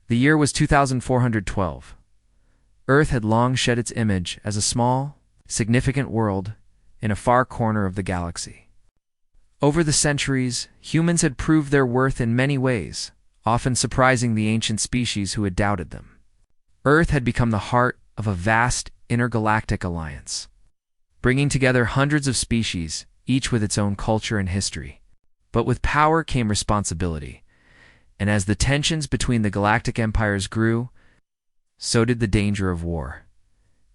The year was 2412. Earth had long shed its image as a small, significant world in a far corner of the galaxy. Over the centuries, humans had proved their worth in many ways, often surprising the ancient species who had doubted them. Earth had become the heart of a vast intergalactic alliance, bringing together hundreds of species, each with its own culture and history. But with power came responsibility, and as the tensions between the galactic empires grew, so did the danger of war.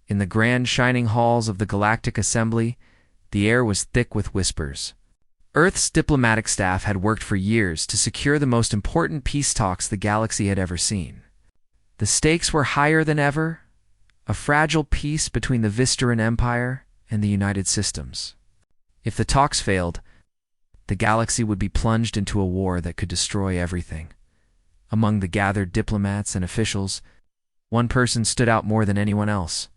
In the grand shining halls of the Galactic Assembly, the air was thick with whispers. Earth's diplomatic staff had worked for years to secure the most important peace talks the galaxy had ever seen. The stakes were higher than ever, a fragile peace between the Vistaran Empire and the United Systems. If the talks failed, the galaxy would be plunged into a war that could destroy everything. Among the gathered diplomats and officials, one person stood out more than anyone else.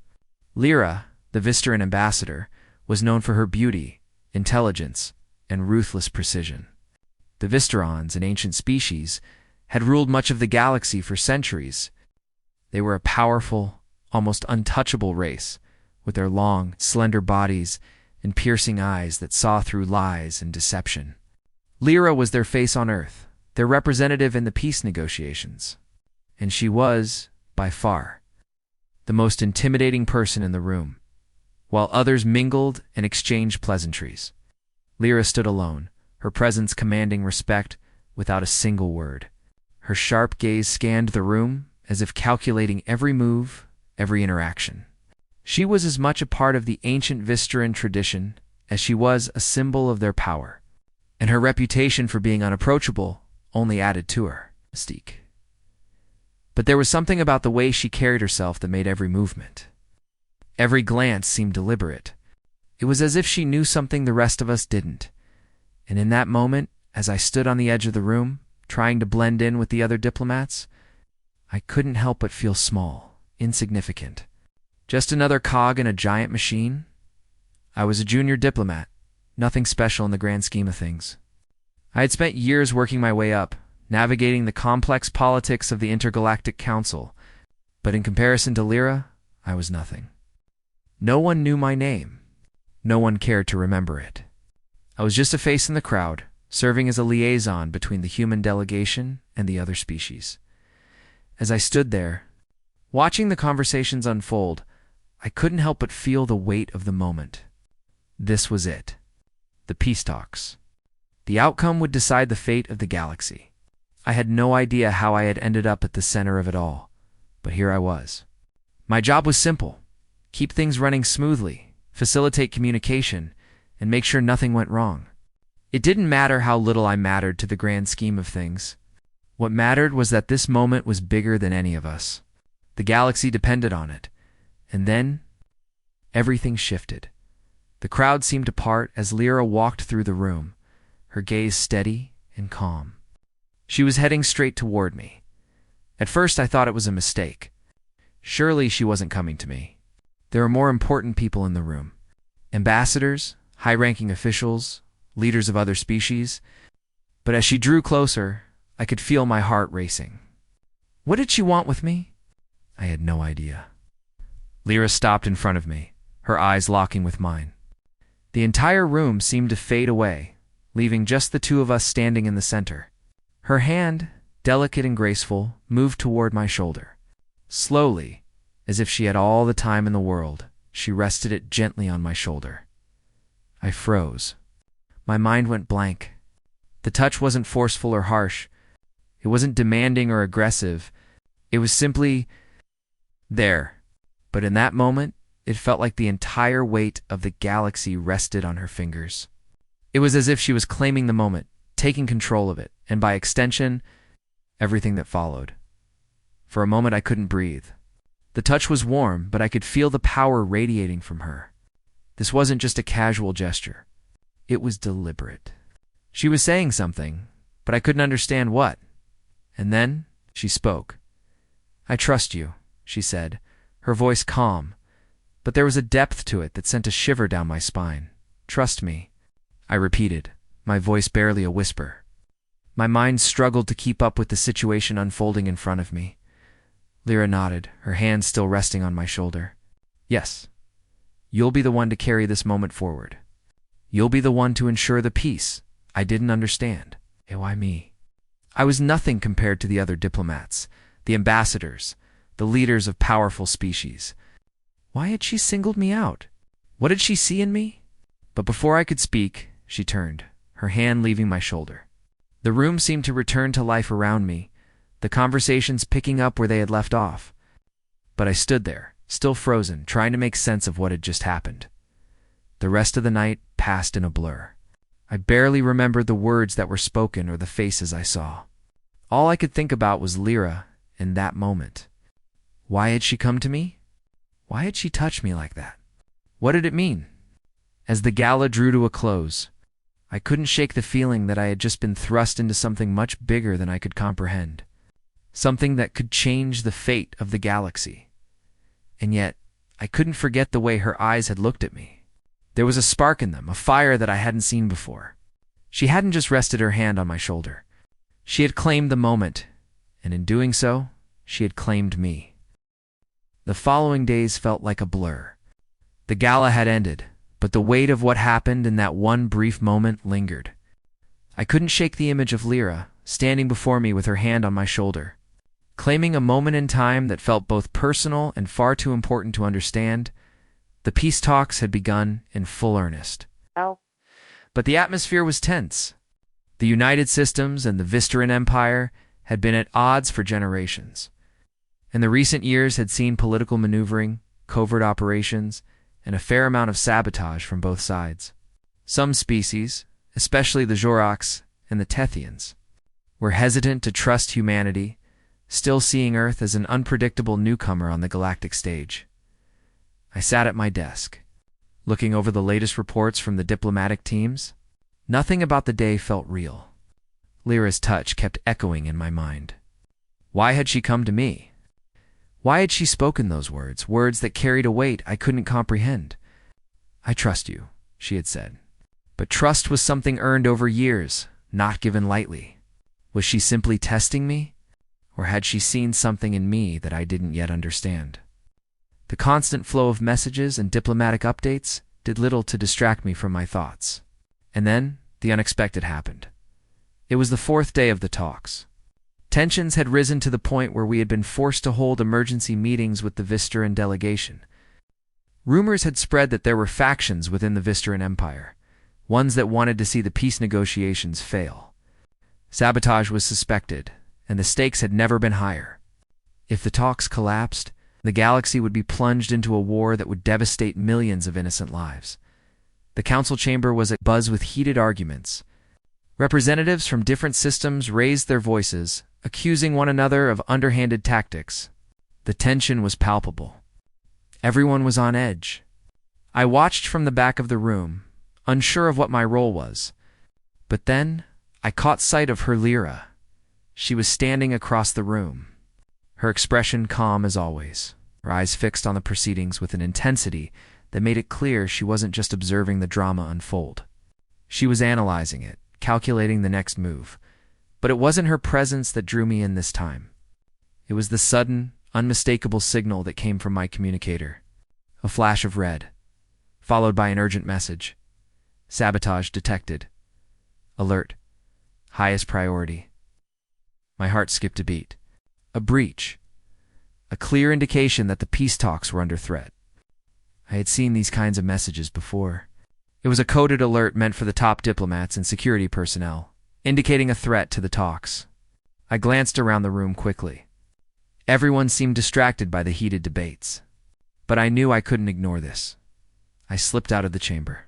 Lyra, the Vistaran ambassador, was known for her beauty, intelligence, and ruthless precision. The Vistarans, an ancient species, had ruled much of the galaxy for centuries. They were a powerful, almost untouchable race, with their long, slender bodies and piercing eyes that saw through lies and deception. Lyra was their face on Earth, their representative in the peace negotiations. And she was, by far, the most intimidating person in the room. While others mingled and exchanged pleasantries, Lyra stood alone, her presence commanding respect without a single word. Her sharp gaze scanned the room as if calculating every move, every interaction. She was as much a part of the ancient Vistaran tradition as she was a symbol of their power, and her reputation for being unapproachable only added to her mystique. But there was something about the way she carried herself that made every movement. Every glance seemed deliberate. It was as if she knew something the rest of us didn't. And in that moment, as I stood on the edge of the room, trying to blend in with the other diplomats, I couldn't help but feel small, insignificant. Just another cog in a giant machine? I was a junior diplomat, nothing special in the grand scheme of things. I had spent years working my way up, navigating the complex politics of the Intergalactic Council, but in comparison to Lyra, I was nothing. No one knew my name. No one cared to remember it. I was just a face in the crowd, serving as a liaison between the human delegation and the other species. As I stood there, watching the conversations unfold, I couldn't help but feel the weight of the moment. This was it. The peace talks. The outcome would decide the fate of the galaxy. I had no idea how I had ended up at the center of it all, but here I was. My job was simple: keep things running smoothly, facilitate communication, and make sure nothing went wrong. It didn't matter how little I mattered to the grand scheme of things. What mattered was that this moment was bigger than any of us. The galaxy depended on it. And then, everything shifted. The crowd seemed to part as Lyra walked through the room, her gaze steady and calm. She was heading straight toward me. At first I thought it was a mistake. Surely she wasn't coming to me. There were more important people in the room. Ambassadors, high-ranking officials, leaders of other species. But as she drew closer, I could feel my heart racing. What did she want with me? I had no idea. Lyra stopped in front of me, her eyes locking with mine. The entire room seemed to fade away, leaving just the two of us standing in the center. Her hand, delicate and graceful, moved toward my shoulder. Slowly, as if she had all the time in the world, she rested it gently on my shoulder. I froze. My mind went blank. The touch wasn't forceful or harsh. It wasn't demanding or aggressive. It was simply there. But in that moment, it felt like the entire weight of the galaxy rested on her fingers. It was as if she was claiming the moment, taking control of it, and by extension, everything that followed. For a moment I couldn't breathe. The touch was warm, but I could feel the power radiating from her. This wasn't just a casual gesture. It was deliberate. She was saying something, but I couldn't understand what. And then she spoke. "I trust you," she said, her voice calm, but there was a depth to it that sent a shiver down my spine. "Trust me," I repeated, my voice barely a whisper. My mind struggled to keep up with the situation unfolding in front of me. Lyra nodded, her hand still resting on my shoulder. Yes. You'll be the one to carry this moment forward. You'll be the one to ensure the peace I didn't understand. Why me? I was nothing compared to the other diplomats, the ambassadors, the leaders of powerful species. Why had she singled me out? What did she see in me? But before I could speak, she turned, her hand leaving my shoulder. The room seemed to return to life around me, the conversations picking up where they had left off. But I stood there, still frozen, trying to make sense of what had just happened. The rest of the night passed in a blur. I barely remembered the words that were spoken or the faces I saw. All I could think about was Lyra in that moment. Why had she come to me? Why had she touched me like that? What did it mean? As the gala drew to a close, I couldn't shake the feeling that I had just been thrust into something much bigger than I could comprehend. Something that could change the fate of the galaxy. And yet, I couldn't forget the way her eyes had looked at me. There was a spark in them, a fire that I hadn't seen before. She hadn't just rested her hand on my shoulder. She had claimed the moment, and in doing so, she had claimed me. The following days felt like a blur. The gala had ended, but the weight of what happened in that one brief moment lingered. I couldn't shake the image of Lyra, standing before me with her hand on my shoulder. Claiming a moment in time that felt both personal and far too important to understand, the peace talks had begun in full earnest. But the atmosphere was tense. The United Systems and the Vistaran Empire had been at odds for generations, and the recent years had seen political maneuvering, covert operations, and a fair amount of sabotage from both sides. Some species, especially the Orcs and the Tethians, were hesitant to trust humanity, still seeing Earth as an unpredictable newcomer on the galactic stage. I sat at my desk, looking over the latest reports from the diplomatic teams. Nothing about the day felt real. Lyra's touch kept echoing in my mind. Why had she come to me? Why had she spoken those words, words that carried a weight I couldn't comprehend? I trust you, she had said. But trust was something earned over years, not given lightly. Was she simply testing me? Or had she seen something in me that I didn't yet understand? The constant flow of messages and diplomatic updates did little to distract me from my thoughts. And then, the unexpected happened. It was the fourth day of the talks. Tensions had risen to the point where we had been forced to hold emergency meetings with the Vistaran delegation. Rumors had spread that there were factions within the Vistaran Empire, ones that wanted to see the peace negotiations fail. Sabotage was suspected, and the stakes had never been higher. If the talks collapsed, the galaxy would be plunged into a war that would devastate millions of innocent lives. The council chamber was abuzz with heated arguments. Representatives from different systems raised their voices, accusing one another of underhanded tactics. The tension was palpable. Everyone was on edge. I watched from the back of the room, unsure of what my role was. But then, I caught sight of her Lyra. She was standing across the room, her expression calm as always, her eyes fixed on the proceedings with an intensity that made it clear she wasn't just observing the drama unfold. She was analyzing it, calculating the next move. But it wasn't her presence that drew me in this time. It was the sudden, unmistakable signal that came from my communicator. A flash of red, followed by an urgent message. Sabotage detected. Alert. Highest priority. My heart skipped a beat. A breach. A clear indication that the peace talks were under threat. I had seen these kinds of messages before. It was a coded alert meant for the top diplomats and security personnel, indicating a threat to the talks. I glanced around the room quickly. Everyone seemed distracted by the heated debates. But I knew I couldn't ignore this. I slipped out of the chamber,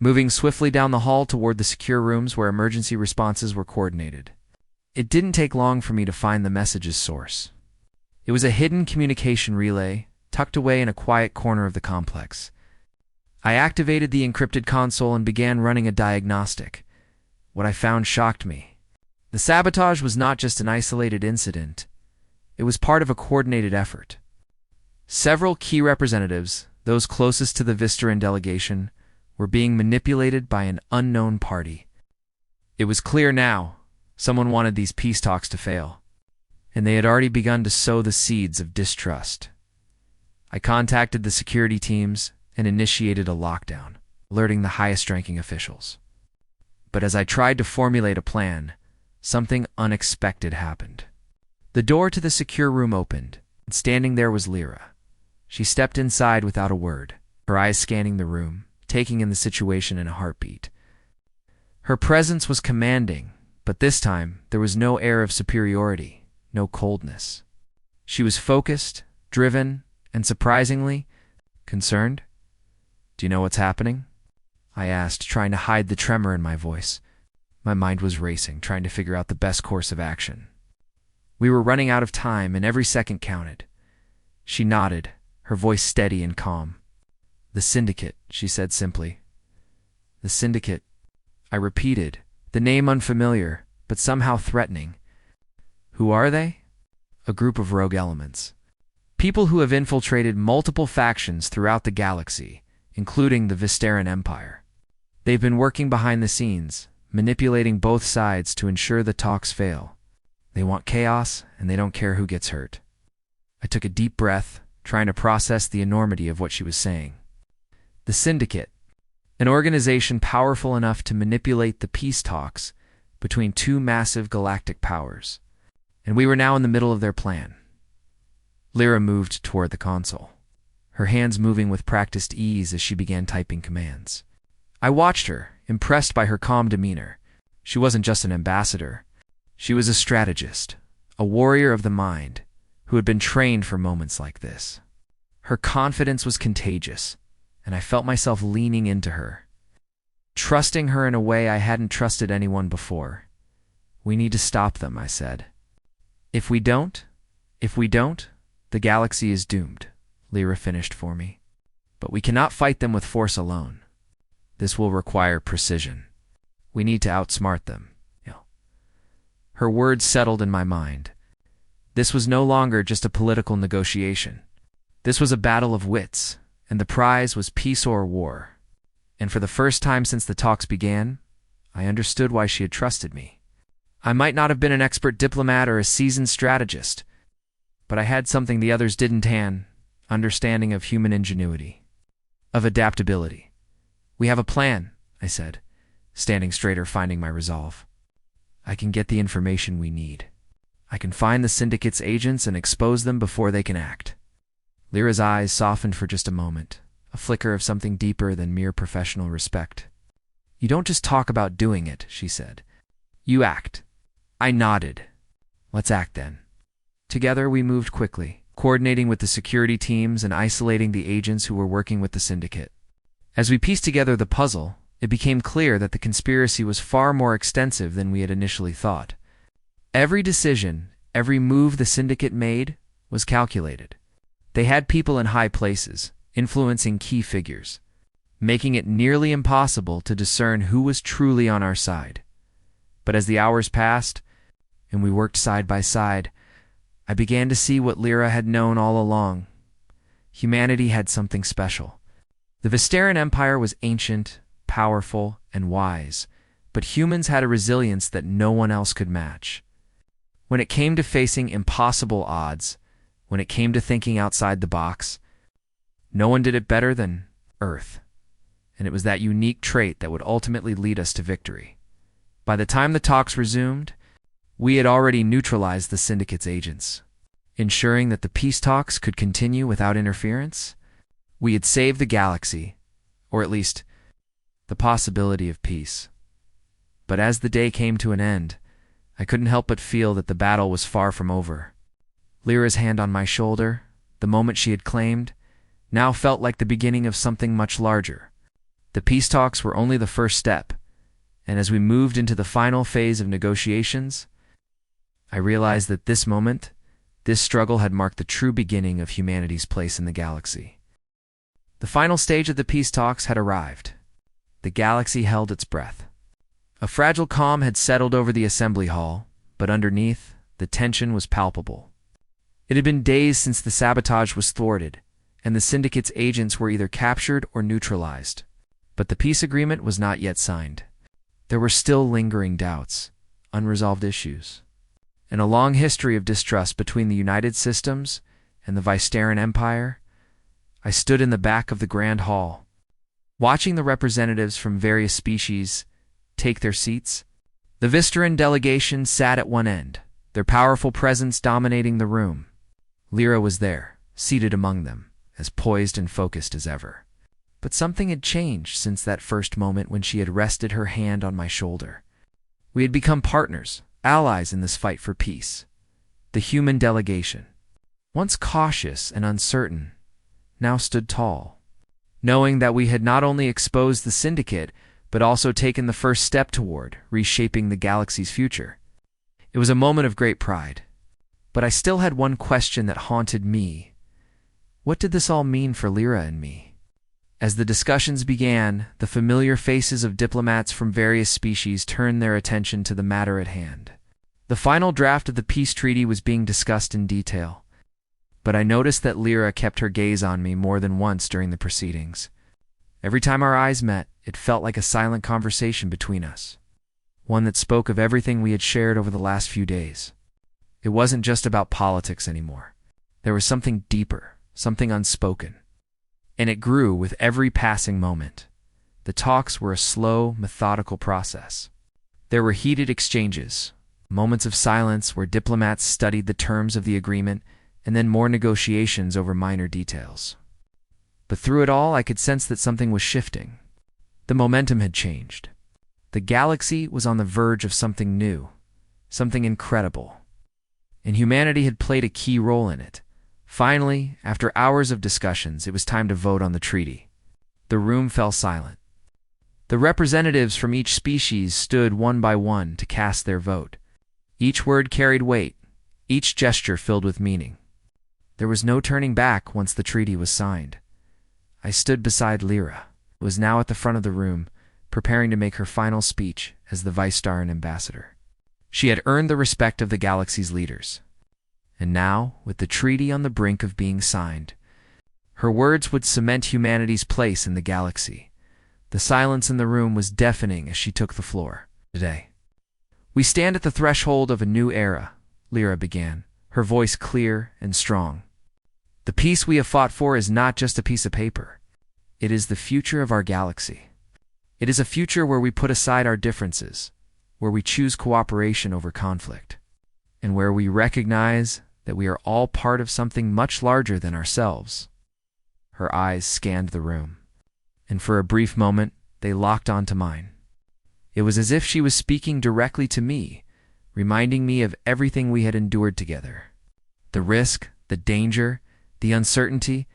moving swiftly down the hall toward the secure rooms where emergency responses were coordinated. It didn't take long for me to find the message's source. It was a hidden communication relay tucked away in a quiet corner of the complex. I activated the encrypted console and began running a diagnostic. What I found shocked me. The sabotage was not just an isolated incident. It was part of a coordinated effort. Several key representatives, those closest to the Vistaran delegation, were being manipulated by an unknown party. It was clear now. Someone wanted these peace talks to fail. and they had already begun to sow the seeds of distrust. I contacted the security teams and initiated a lockdown, alerting the highest-ranking officials. But as I tried to formulate a plan, something unexpected happened. The door to the secure room opened, and standing there was Lyra. She stepped inside without a word, her eyes scanning the room, taking in the situation in a heartbeat. Her presence was commanding, but this time there was no air of superiority, no coldness. She was focused, driven, and surprisingly concerned. "Do you know what's happening?" I asked, trying to hide the tremor in my voice. My mind was racing, trying to figure out the best course of action. We were running out of time, and every second counted. She nodded, her voice steady and calm. "The Syndicate," she said simply. "The Syndicate," I repeated, the name unfamiliar, but somehow threatening. "Who are they?" "A group of rogue elements. People who have infiltrated multiple factions throughout the galaxy, including the Vistaran Empire. They've been working behind the scenes, manipulating both sides to ensure the talks fail. They want chaos, and they don't care who gets hurt." I took a deep breath, trying to process the enormity of what she was saying. The Syndicate, an organization powerful enough to manipulate the peace talks between two massive galactic powers. And we were now in the middle of their plan. Lyra moved toward the console, her hands moving with practiced ease as she began typing commands. I watched her, impressed by her calm demeanor. She wasn't just an ambassador. She was a strategist, a warrior of the mind, who had been trained for moments like this. Her confidence was contagious, and I felt myself leaning into her, trusting her in a way I hadn't trusted anyone before. "We need to stop them," I said. If we don't, the galaxy is doomed," Lyra finished for me. "But we cannot fight them with force alone. This will require precision. We need to outsmart them." Her words settled in my mind. This was no longer just a political negotiation. This was a battle of wits, and the prize was peace or war. And for the first time since the talks began, I understood why she had trusted me. I might not have been an expert diplomat or a seasoned strategist, but I had something the others didn't: an understanding of human ingenuity, of adaptability. "We have a plan," I said, standing straighter, finding my resolve. "I can get the information we need. I can find the Syndicate's agents and expose them before they can act." Lyra's eyes softened for just a moment, a flicker of something deeper than mere professional respect. "You don't just talk about doing it," she said. "You act." I nodded. "Let's act then." Together we moved quickly, coordinating with the security teams and isolating the agents who were working with the Syndicate. As we pieced together the puzzle, it became clear that the conspiracy was far more extensive than we had initially thought. Every decision, every move the Syndicate made was calculated. They had people in high places, influencing key figures, making it nearly impossible to discern who was truly on our side. But as the hours passed, and we worked side by side, I began to see what Lyra had known all along. Humanity had something special. The Vistaran Empire was ancient, powerful, and wise, but humans had a resilience that no one else could match. When it came to facing impossible odds, when it came to thinking outside the box, no one did it better than Earth. And it was that unique trait that would ultimately lead us to victory. By the time the talks resumed, we had already neutralized the Syndicate's agents, ensuring that the peace talks could continue without interference. We had saved the galaxy, or at least the possibility of peace. But as the day came to an end, I couldn't help but feel that the battle was far from over. Lyra's hand on my shoulder, the moment she had claimed, now felt like the beginning of something much larger. The peace talks were only the first step, and as we moved into the final phase of negotiations, I realized that this moment, this struggle had marked the true beginning of humanity's place in the galaxy. The final stage of the peace talks had arrived. The galaxy held its breath. A fragile calm had settled over the assembly hall, but underneath, the tension was palpable. It had been days since the sabotage was thwarted, and the Syndicate's agents were either captured or neutralized. But the peace agreement was not yet signed. There were still lingering doubts, unresolved issues. In a long history of distrust between the United Systems and the Vystaran Empire, I stood in the back of the Grand Hall, watching the representatives from various species take their seats. The Vystaran delegation sat at one end, their powerful presence dominating the room. Lyra was there, seated among them, as poised and focused as ever. But something had changed since that first moment when she had rested her hand on my shoulder. We had become partners, allies in this fight for peace. The human delegation, once cautious and uncertain, now stood tall, knowing that we had not only exposed the syndicate, but also taken the first step toward reshaping the galaxy's future. It was a moment of great pride. But I still had one question that haunted me. What did this all mean for Lyra and me? As the discussions began, the familiar faces of diplomats from various species turned their attention to the matter at hand. The final draft of the peace treaty was being discussed in detail, but I noticed that Lyra kept her gaze on me more than once during the proceedings. Every time our eyes met, it felt like a silent conversation between us, one that spoke of everything we had shared over the last few days. It wasn't just about politics anymore. There was something deeper, something unspoken. And it grew with every passing moment. The talks were a slow, methodical process. There were heated exchanges, moments of silence where diplomats studied the terms of the agreement, and then more negotiations over minor details. But through it all, I could sense that something was shifting. The momentum had changed. The galaxy was on the verge of something new, something incredible. And humanity had played a key role in it. Finally, after hours of discussions, it was time to vote on the treaty. The room fell silent. The representatives from each species stood one by one to cast their vote. Each word carried weight, each gesture filled with meaning. There was no turning back once the treaty was signed. I stood beside Lyra, who was now at the front of the room, preparing to make her final speech as the Vystaran ambassador. She had earned the respect of the galaxy's leaders. And now, with the treaty on the brink of being signed, her words would cement humanity's place in the galaxy. The silence in the room was deafening as she took the floor. Today, we stand at the threshold of a new era, Lyra began, her voice clear and strong. The peace we have fought for is not just a piece of paper. It is the future of our galaxy. It is a future where we put aside our differences, where we choose cooperation over conflict, and where we recognize that we are all part of something much larger than ourselves. Her eyes scanned the room, and for a brief moment they locked onto mine. It was as if she was speaking directly to me, reminding me of everything we had endured together. The risk, the danger, the uncertainty,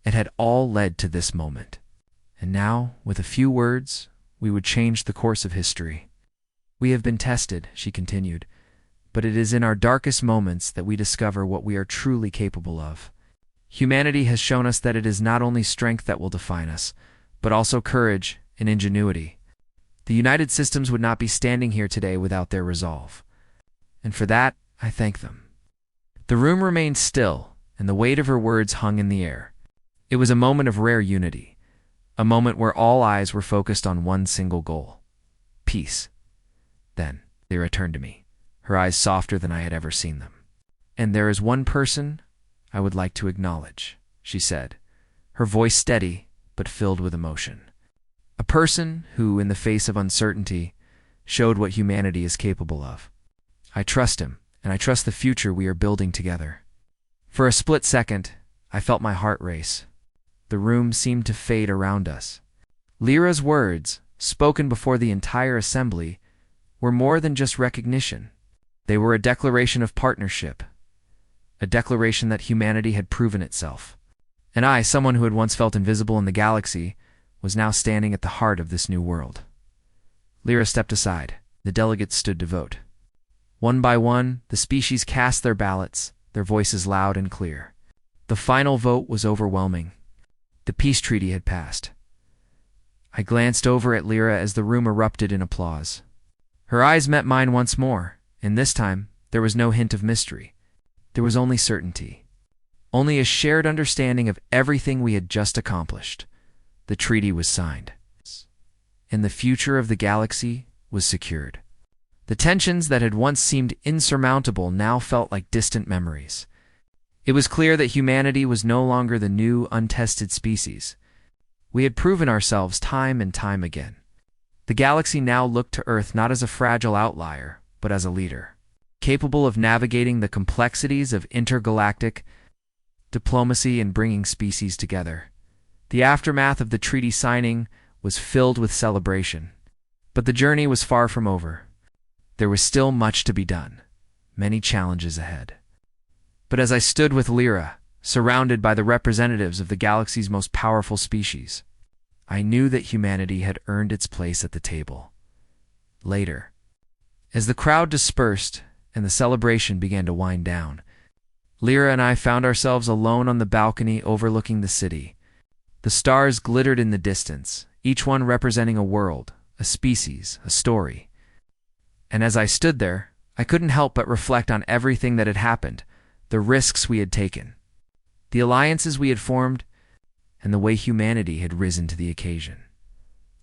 it had all led to this moment. And now, with a few words, we would change the course of history. We have been tested, she continued, but it is in our darkest moments that we discover what we are truly capable of. Humanity has shown us that it is not only strength that will define us, but also courage and ingenuity. The United Systems would not be standing here today without their resolve. And for that, I thank them. The room remained still, and the weight of her words hung in the air. It was a moment of rare unity, a moment where all eyes were focused on one single goal: peace. Then, Lyra turned to me, her eyes softer than I had ever seen them. "And there is one person I would like to acknowledge," she said, her voice steady but filled with emotion. "A person who, in the face of uncertainty, showed what humanity is capable of. I trust him, and I trust the future we are building together." For a split second, I felt my heart race. The room seemed to fade around us. Lyra's words, spoken before the entire assembly, were more than just recognition. They were a declaration of partnership, a declaration that humanity had proven itself. And I, someone who had once felt invisible in the galaxy, was now standing at the heart of this new world. Lyra stepped aside. The delegates stood to vote. One by one, the species cast their ballots, their voices loud and clear. The final vote was overwhelming. The peace treaty had passed. I glanced over at Lyra as the room erupted in applause. Her eyes met mine once more, and this time there was no hint of mystery. There was only certainty. Only a shared understanding of everything we had just accomplished. The treaty was signed, and the future of the galaxy was secured. The tensions that had once seemed insurmountable now felt like distant memories. It was clear that humanity was no longer the new, untested species. We had proven ourselves time and time again. The galaxy now looked to Earth not as a fragile outlier, but as a leader, capable of navigating the complexities of intergalactic diplomacy and bringing species together. The aftermath of the treaty signing was filled with celebration. But the journey was far from over. There was still much to be done, many challenges ahead. But as I stood with Lyra, surrounded by the representatives of the galaxy's most powerful species, I knew that humanity had earned its place at the table. Later, as the crowd dispersed and the celebration began to wind down, Lyra and I found ourselves alone on the balcony overlooking the city. The stars glittered in the distance, each one representing a world, a species, a story. And as I stood there, I couldn't help but reflect on everything that had happened, the risks we had taken, the alliances we had formed, and the way humanity had risen to the occasion.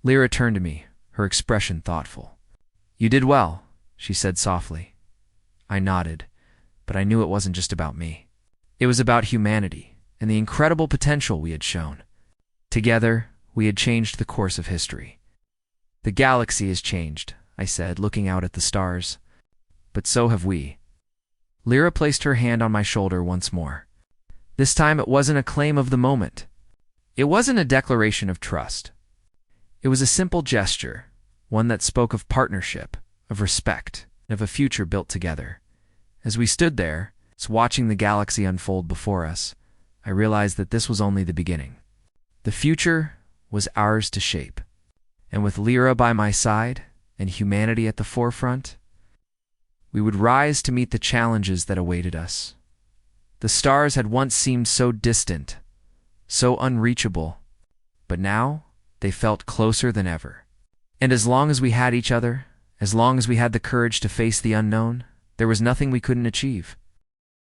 Lyra turned to me, her expression thoughtful. "You did well," she said softly. I nodded, but I knew it wasn't just about me. It was about humanity and the incredible potential we had shown. Together, we had changed the course of history. "The galaxy has changed," I said, looking out at the stars. "But so have we." Lyra placed her hand on my shoulder once more. This time it wasn't a claim of the moment. It wasn't a declaration of trust. It was a simple gesture, one that spoke of partnership, of respect, and of a future built together. As we stood there, watching the galaxy unfold before us, I realized that this was only the beginning. The future was ours to shape. And with Lyra by my side and humanity at the forefront, we would rise to meet the challenges that awaited us. The stars had once seemed so distant, so unreachable, but now they felt closer than ever. And as long as we had each other, as long as we had the courage to face the unknown, there was nothing we couldn't achieve.